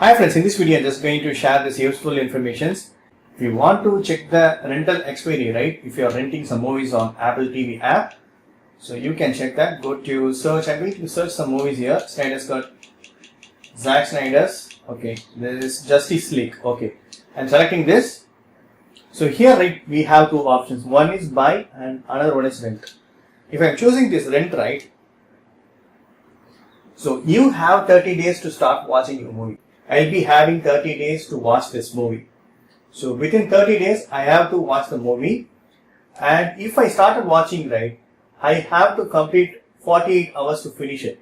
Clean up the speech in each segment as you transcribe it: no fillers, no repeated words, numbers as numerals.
Hi friends, in this video I'm just going to share this useful information. If you want to check the rental expiry, right? If you are renting some movies on Apple TV app, so you can check that. Go to search. I'm going to search some movies here. Snyder's got Zack Snyder's. Okay, there is Justice League. Okay, I'm selecting this. So here, right, we have two options. One is buy and another one is rent. If I'm choosing this rent, right, so you have 30 days to start watching your movie. I'll be having 30 days to watch this movie. So within 30 days, I have to watch the movie. And if I started watching, right, I have to complete 48 hours to finish it.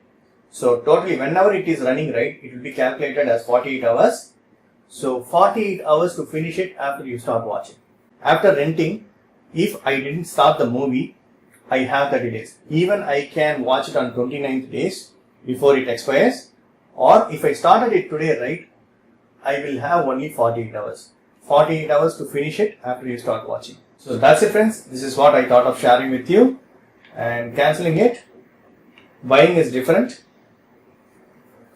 So totally, whenever it is running, right, it will be calculated as 48 hours. So 48 hours to finish it after you start watching. After renting, if I didn't start the movie, I have 30 days. Even I can watch it on 29th days before it expires. Or if I started it today, right, I will have only 48 hours. 48 hours to finish it after you start watching. So that's it, friends. This is what I thought of sharing with you. And cancelling it, buying is different.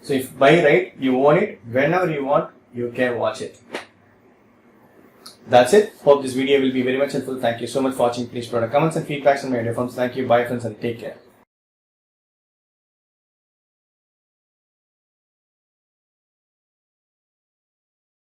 So if buy, right, you own it. Whenever you want, you can watch it. That's it. Hope this video will be very much helpful. Thank you so much for watching. Please put comments and feedbacks on my videos. Thank you. Bye friends and take care.